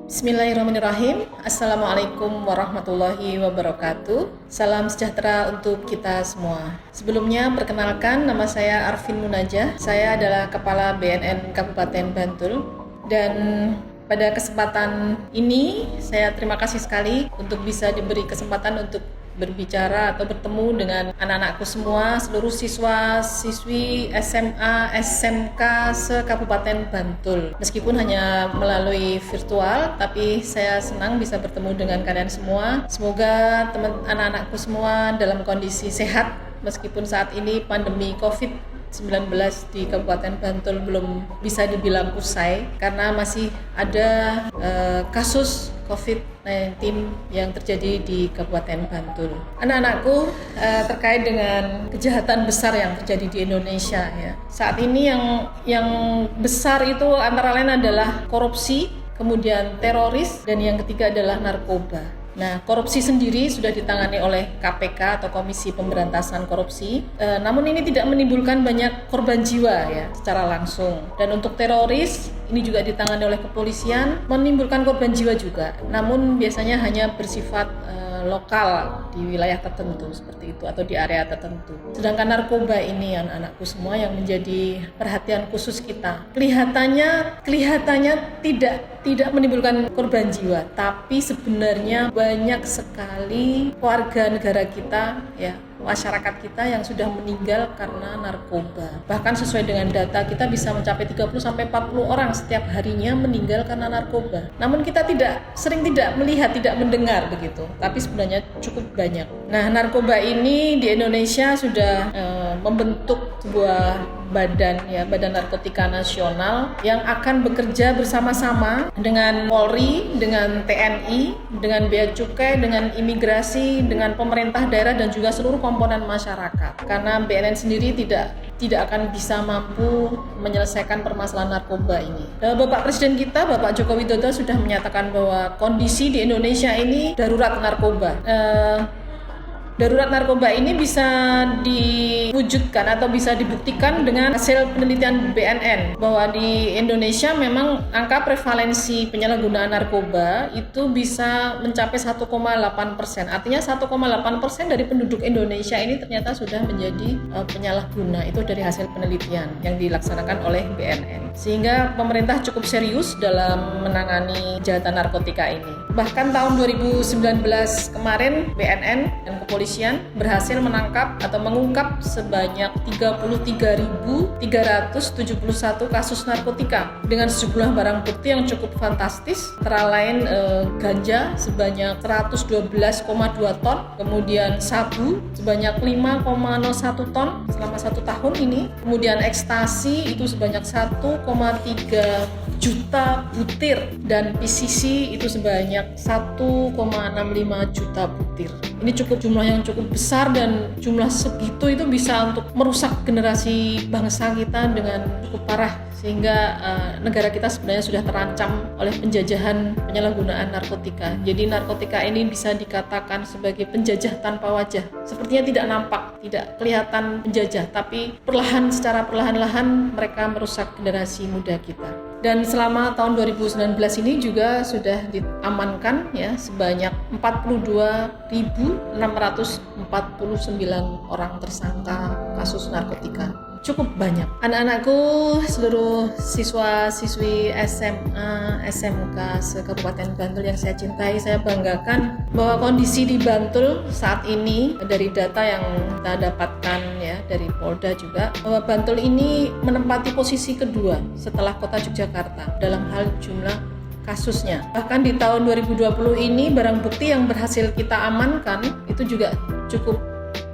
Bismillahirrahmanirrahim. Assalamualaikum warahmatullahi wabarakatuh. Salam sejahtera untuk kita semua. Sebelumnya perkenalkan, nama saya Arvin Munajah. Saya adalah Kepala BNN Kabupaten Bantul. Dan pada kesempatan ini saya terima kasih sekali untuk bisa diberi kesempatan untuk berbicara atau bertemu dengan anak-anakku semua, seluruh siswa, siswi SMA, SMK se-Kabupaten Bantul. Meskipun hanya melalui virtual, tapi saya senang bisa bertemu dengan kalian semua. Semoga anak-anakku semua dalam kondisi sehat, meskipun saat ini pandemi COVID-19 di Kabupaten Bantul belum bisa dibilang usai, karena masih ada kasus COVID-19 yang terjadi di Kabupaten Bantul. Anak-anakku, terkait dengan kejahatan besar yang terjadi di Indonesia ya. Saat ini yang besar itu antara lain adalah korupsi, kemudian teroris, dan yang ketiga adalah narkoba. Nah, korupsi sendiri sudah ditangani oleh KPK atau Komisi Pemberantasan Korupsi, namun ini tidak menimbulkan banyak korban jiwa ya secara langsung. Dan untuk teroris, ini juga ditangani oleh kepolisian, menimbulkan korban jiwa juga, namun biasanya hanya bersifat lokal di wilayah tertentu seperti itu atau di area tertentu. Sedangkan narkoba ini anak-anakku semua yang menjadi perhatian khusus kita. Kelihatannya tidak menimbulkan korban jiwa, tapi sebenarnya banyak sekali warga negara kita ya, masyarakat kita yang sudah meninggal karena narkoba. Bahkan sesuai dengan data kita bisa mencapai 30-40 orang setiap harinya meninggal karena narkoba. Namun kita sering tidak melihat, tidak mendengar begitu. Tapi sebenarnya cukup banyak. Nah, narkoba ini di Indonesia sudah membentuk sebuah Badan Narkotika Nasional yang akan bekerja bersama-sama dengan Polri, dengan TNI, dengan Bea Cukai, dengan imigrasi, dengan pemerintah daerah dan juga seluruh komponen masyarakat. Karena BNN sendiri tidak akan bisa mampu menyelesaikan permasalahan narkoba ini. Bapak Presiden kita, Bapak Joko Widodo sudah menyatakan bahwa kondisi di Indonesia ini darurat narkoba. Darurat narkoba ini bisa diwujudkan atau bisa dibuktikan dengan hasil penelitian BNN bahwa di Indonesia memang angka prevalensi penyalahgunaan narkoba itu bisa mencapai 1,8%. Artinya 1,8% dari penduduk Indonesia ini ternyata sudah menjadi penyalahguna. Itu dari hasil penelitian yang dilaksanakan oleh BNN. Sehingga pemerintah cukup serius dalam menangani kejahatan narkotika ini. Bahkan tahun 2019 kemarin BNN dan kepolisian berhasil menangkap atau mengungkap sebanyak 33.371 kasus narkotika dengan sejumlah barang bukti yang cukup fantastis, antara lain ganja sebanyak 112,2 ton, kemudian sabu sebanyak 5,01 ton selama 1 tahun ini, kemudian ekstasi itu sebanyak 1,3 juta butir dan PCC itu sebanyak 1,65 juta butir. Ini jumlah yang cukup besar, dan jumlah segitu itu bisa untuk merusak generasi bangsa kita dengan cukup parah, sehingga negara kita sebenarnya sudah terancam oleh penjajahan penyalahgunaan narkotika. Jadi narkotika ini bisa dikatakan sebagai penjajah tanpa wajah. Sepertinya tidak nampak, tidak kelihatan penjajah, tapi secara perlahan-lahan mereka merusak generasi muda kita. Dan selama tahun 2019 ini juga sudah diamankan ya sebanyak 42.649 orang tersangka kasus narkotika. Cukup banyak. Anak-anakku, seluruh siswa-siswi SMA, SMK se-Kabupaten Bantul yang saya cintai, saya banggakan bahwa kondisi di Bantul saat ini dari data yang kita dapatkan ya dari Polda juga, bahwa Bantul ini menempati posisi kedua setelah kota Yogyakarta dalam hal jumlah kasusnya. Bahkan di tahun 2020 ini barang bukti yang berhasil kita amankan itu juga cukup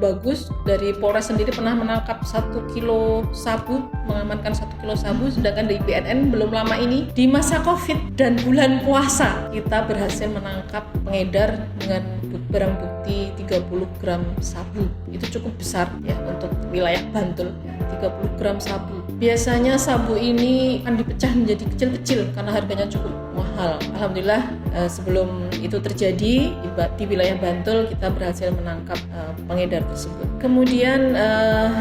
bagus. Dari Polres sendiri pernah menangkap 1 kilo sabu, mengamankan 1 kilo sabu, sedangkan dari BNN belum lama ini di masa COVID dan bulan puasa kita berhasil menangkap pengedar dengan barang bukti 30 gram sabu. Itu cukup besar ya untuk wilayah Bantul, 30 gram sabu. Biasanya sabu ini akan dipecah menjadi kecil-kecil karena harganya cukup mahal. Alhamdulillah sebelum itu terjadi di wilayah Bantul kita berhasil menangkap pengedar tersebut. Kemudian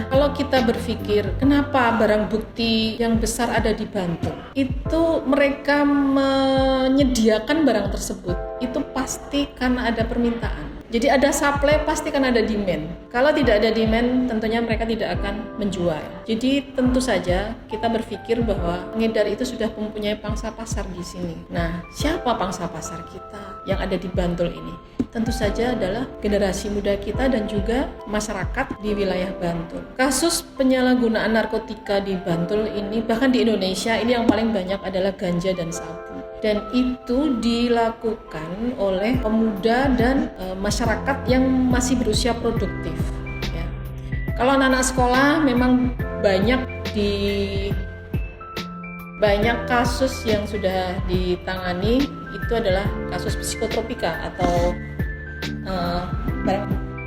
kalau kita berpikir kenapa barang bukti yang besar ada di Bantul, itu mereka menyediakan barang tersebut itu pasti karena ada permintaan. Jadi ada supply pasti kan ada demand. Kalau tidak ada demand tentunya mereka tidak akan menjual. Jadi tentu saja kita berpikir bahwa pengedar itu sudah mempunyai pangsa pasar di sini. Nah, siapa pangsa pasar kita yang ada di Bantul ini? Tentu saja adalah generasi muda kita dan juga masyarakat di wilayah Bantul. Kasus penyalahgunaan narkotika di Bantul ini, bahkan di Indonesia ini yang paling banyak adalah ganja dan sabu. Dan itu dilakukan oleh pemuda dan masyarakat yang masih berusia produktif. Ya. Kalau anak-anak sekolah memang banyak kasus yang sudah ditangani itu adalah kasus psikotropika atau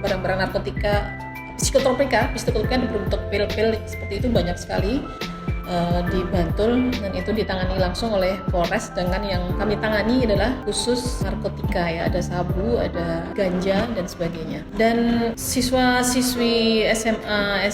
barang-barang narkotika. Psikotropika berbentuk pil-pil seperti itu banyak sekali di Bantul, dan itu ditangani langsung oleh Polres. Sedangkan yang kami tangani adalah khusus narkotika, ya, ada sabu, ada ganja dan sebagainya. Dan siswa-siswi SMA,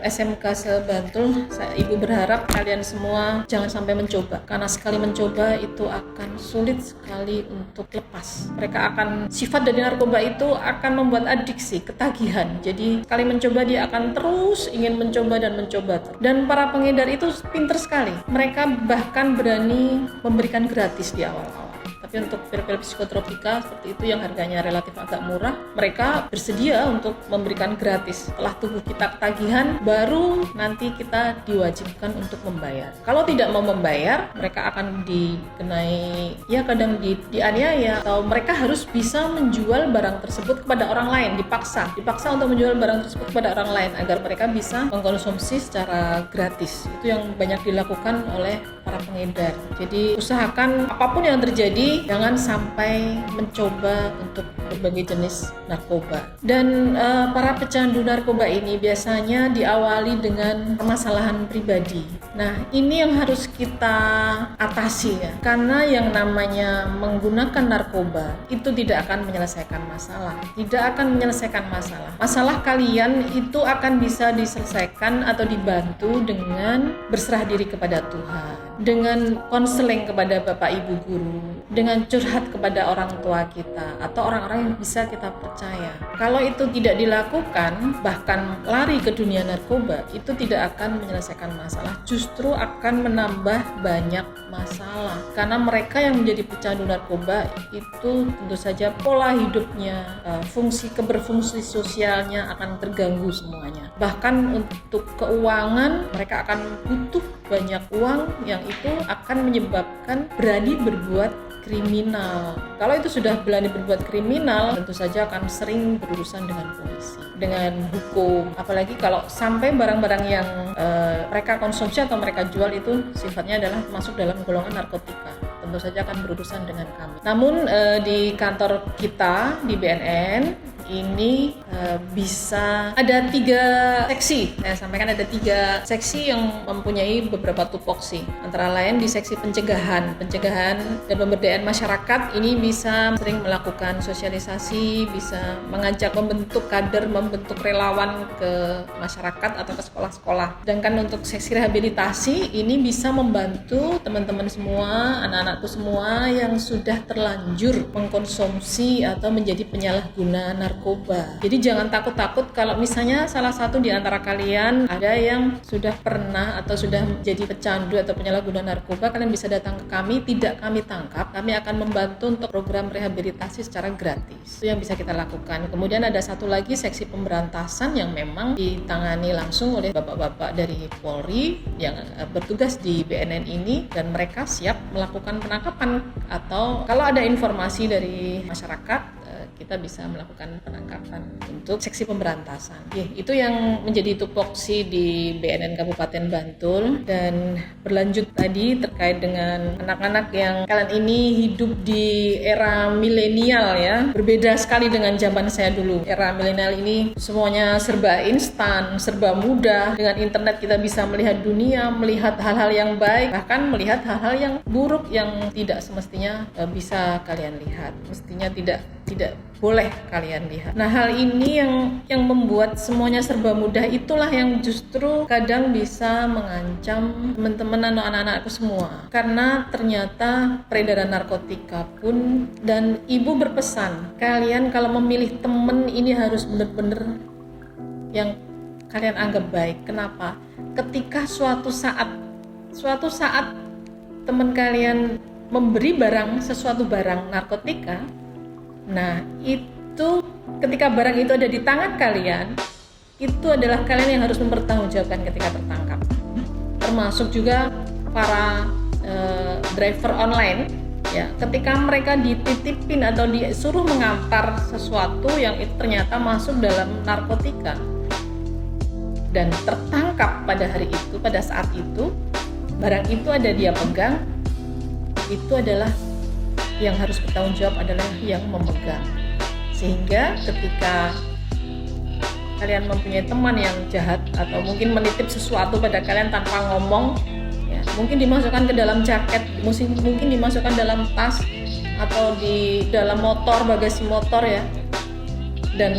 SMK se-Bantul, Ibu berharap kalian semua jangan sampai mencoba, karena sekali mencoba itu akan sulit sekali untuk lepas. Mereka akan, sifat dari narkoba itu akan membuat adiksi, ketagihan. Jadi sekali mencoba dia akan terus ingin mencoba dan mencoba. Dan para pengedar itu pinter sekali. Mereka bahkan berani memberikan gratis di awal-awal. Tapi untuk pil-pil psikotropika seperti itu yang harganya relatif agak murah, mereka bersedia untuk memberikan gratis. Setelah tubuh kita ketagihan, baru nanti kita diwajibkan untuk membayar. Kalau tidak mau membayar, mereka akan dikenai, ya kadang dianiaya, atau mereka harus bisa menjual barang tersebut kepada orang lain, dipaksa untuk menjual barang tersebut kepada orang lain agar mereka bisa mengkonsumsi secara gratis. Itu yang banyak dilakukan oleh para pengedar. Jadi usahakan apapun yang terjadi, jangan sampai mencoba untuk berbagai jenis narkoba. Dan para pecandu narkoba ini biasanya diawali dengan permasalahan pribadi. Nah, ini yang harus kita atasi, ya. Karena yang namanya menggunakan narkoba itu tidak akan menyelesaikan masalah. Masalah kalian itu akan bisa diselesaikan atau dibantu dengan berserah diri kepada Tuhan, dengan konseling kepada Bapak Ibu guru, dengan curhat kepada orang tua kita atau orang-orang yang bisa kita percaya. Kalau itu tidak dilakukan, bahkan lari ke dunia narkoba, itu tidak akan menyelesaikan masalah, justru akan menambah banyak masalah. Karena mereka yang menjadi pecandu narkoba itu tentu saja pola hidupnya, berfungsi sosialnya akan terganggu semuanya. Bahkan untuk keuangan, mereka akan butuh banyak uang yang itu akan menyebabkan berani berbuat kriminal. Kalau itu sudah berani berbuat kriminal, tentu saja akan sering berurusan dengan polisi, dengan hukum. Apalagi kalau sampai barang-barang yang mereka konsumsi atau mereka jual itu sifatnya adalah masuk dalam golongan narkotika, tentu saja akan berurusan dengan kami. Namun di kantor kita di BNN ini bisa ada 3 seksi. Saya sampaikan ada 3 seksi yang mempunyai beberapa tupoksi. Antara lain di seksi pencegahan dan pemberdayaan masyarakat, ini bisa sering melakukan sosialisasi, bisa membentuk kader, membentuk relawan ke masyarakat atau ke sekolah-sekolah. Sedangkan untuk seksi rehabilitasi ini bisa membantu teman-teman semua, anak-anakku semua yang sudah terlanjur mengkonsumsi atau menjadi penyalahguna narkoba. Jadi jangan takut-takut kalau misalnya salah satu di antara kalian ada yang sudah pernah atau sudah menjadi pecandu atau penyalahguna narkoba, kalian bisa datang ke kami, tidak kami tangkap, kami akan membantu untuk program rehabilitasi secara gratis. Itu yang bisa kita lakukan. Kemudian ada satu lagi seksi pemberantasan yang memang ditangani langsung oleh bapak-bapak dari Polri yang bertugas di BNN ini, dan mereka siap melakukan penangkapan atau kalau ada informasi dari masyarakat, kita bisa melakukan penangkapan untuk seksi pemberantasan. Itu yang menjadi tupoksi di BNN Kabupaten Bantul. Dan berlanjut tadi terkait dengan anak-anak yang kalian ini hidup di era milenial ya, berbeda sekali dengan zaman saya dulu. Era milenial ini semuanya serba instan, serba mudah. Dengan internet kita bisa melihat dunia, melihat hal-hal yang baik, bahkan melihat hal-hal yang buruk yang tidak semestinya bisa kalian lihat, mestinya tidak boleh kalian lihat. Nah, hal ini yang membuat semuanya serba mudah, itulah yang justru kadang bisa mengancam teman-teman atau anak-anakku semua. Karena ternyata peredaran narkotika pun, dan ibu berpesan, kalian kalau memilih teman ini harus benar-benar yang kalian anggap baik. Kenapa? Ketika suatu saat teman kalian memberi sesuatu barang narkotika, nah itu ketika barang itu ada di tangan kalian, itu adalah kalian yang harus mempertanggungjawabkan ketika tertangkap. Termasuk juga para driver online ya, ketika mereka dititipin atau disuruh mengantar sesuatu yang itu ternyata masuk dalam narkotika dan tertangkap pada hari itu, pada saat itu barang itu ada dia pegang, itu adalah yang harus bertanggung jawab adalah yang memegang. Sehingga ketika kalian mempunyai teman yang jahat atau mungkin menitip sesuatu pada kalian tanpa ngomong ya, mungkin dimasukkan ke dalam jaket, mungkin dimasukkan dalam tas atau di dalam motor, bagasi motor ya, dan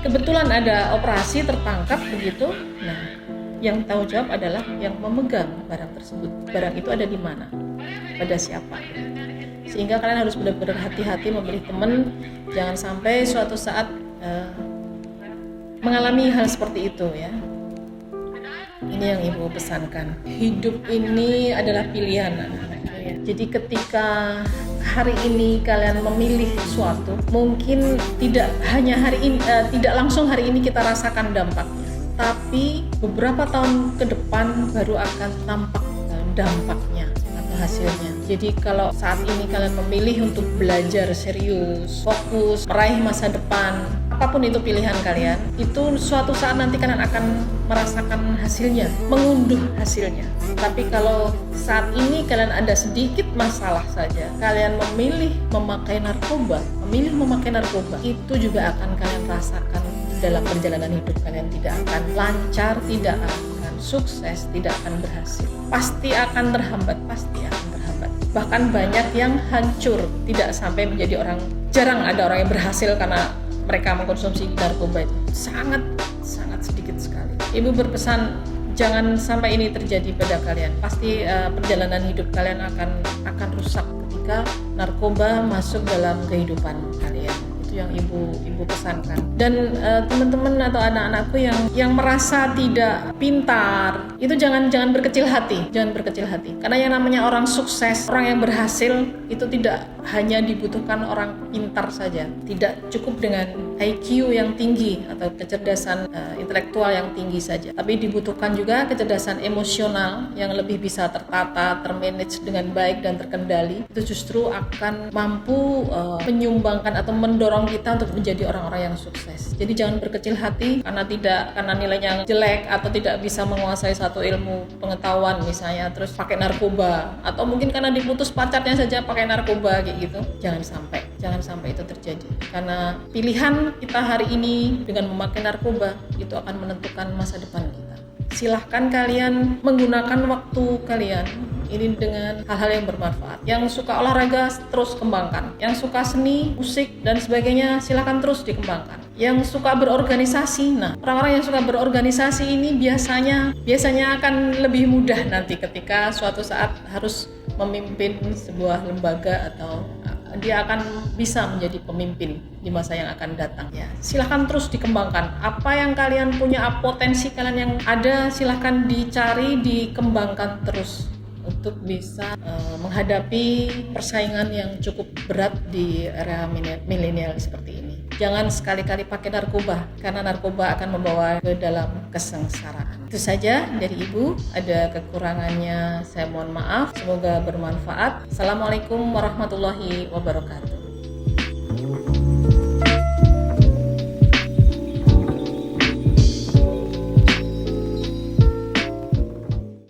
kebetulan ada operasi tertangkap begitu, nah yang tahu jawab adalah yang memegang barang tersebut. Barang itu ada di mana, pada siapa. Sehingga kalian harus benar-benar hati-hati memilih teman, jangan sampai suatu saat mengalami hal seperti itu ya. Ini yang ibu pesankan. Hidup ini adalah pilihan anak-anak. Jadi ketika hari ini kalian memilih sesuatu, mungkin tidak hanya hari ini, tidak langsung hari ini kita rasakan dampaknya, tapi beberapa tahun ke depan baru akan tampak dampaknya atau hasilnya. Jadi kalau saat ini kalian memilih untuk belajar serius, fokus, meraih masa depan, apapun itu pilihan kalian, itu suatu saat nanti kalian akan merasakan hasilnya, mengunduh hasilnya. Tapi kalau saat ini kalian ada sedikit masalah saja, kalian memilih memakai narkoba, itu juga akan kalian rasakan dalam perjalanan hidup kalian. Tidak akan lancar, tidak akan sukses, tidak akan berhasil. Pasti akan terhambat. Bahkan banyak yang hancur, tidak sampai menjadi orang. Jarang ada orang yang berhasil karena mereka mengkonsumsi narkoba itu. Sangat sedikit sekali. Ibu berpesan, jangan sampai ini terjadi pada kalian. Pasti perjalanan hidup kalian akan rusak ketika narkoba masuk dalam kehidupan kalian. Yang ibu pesankan. Dan teman-teman atau anak-anakku yang merasa tidak pintar, itu jangan berkecil hati. Karena yang namanya orang sukses, orang yang berhasil, itu tidak hanya dibutuhkan orang pintar saja. Tidak cukup dengan IQ yang tinggi atau kecerdasan intelektual yang tinggi saja, tapi dibutuhkan juga kecerdasan emosional yang lebih bisa tertata, termanage dengan baik dan terkendali. Itu justru akan mampu menyumbangkan atau mendorong kita untuk menjadi orang-orang yang sukses. Jadi jangan berkecil hati karena nilainya jelek atau tidak bisa menguasai satu ilmu pengetahuan misalnya, terus pakai narkoba, atau mungkin karena diputus pacarnya saja pakai narkoba kayak gitu. Jangan sampai itu terjadi. Karena pilihan kita hari ini dengan memakai narkoba itu akan menentukan masa depan kita. Silahkan kalian menggunakan waktu kalian ini dengan hal-hal yang bermanfaat. Yang suka olahraga terus kembangkan. Yang suka seni, musik dan sebagainya silahkan terus dikembangkan. Yang suka berorganisasi, nah orang-orang yang suka berorganisasi ini biasanya akan lebih mudah nanti ketika suatu saat harus memimpin sebuah lembaga atau dia akan bisa menjadi pemimpin di masa yang akan datang. Ya, silahkan terus dikembangkan. Apa yang kalian punya, potensi kalian yang ada, silahkan dicari, dikembangkan terus untuk bisa menghadapi persaingan yang cukup berat di era milenial seperti ini. Jangan sekali-kali pakai narkoba, karena narkoba akan membawa ke dalam kesengsaraan. Itu saja dari Ibu. Ada kekurangannya saya mohon maaf. Semoga bermanfaat. Assalamualaikum warahmatullahi wabarakatuh.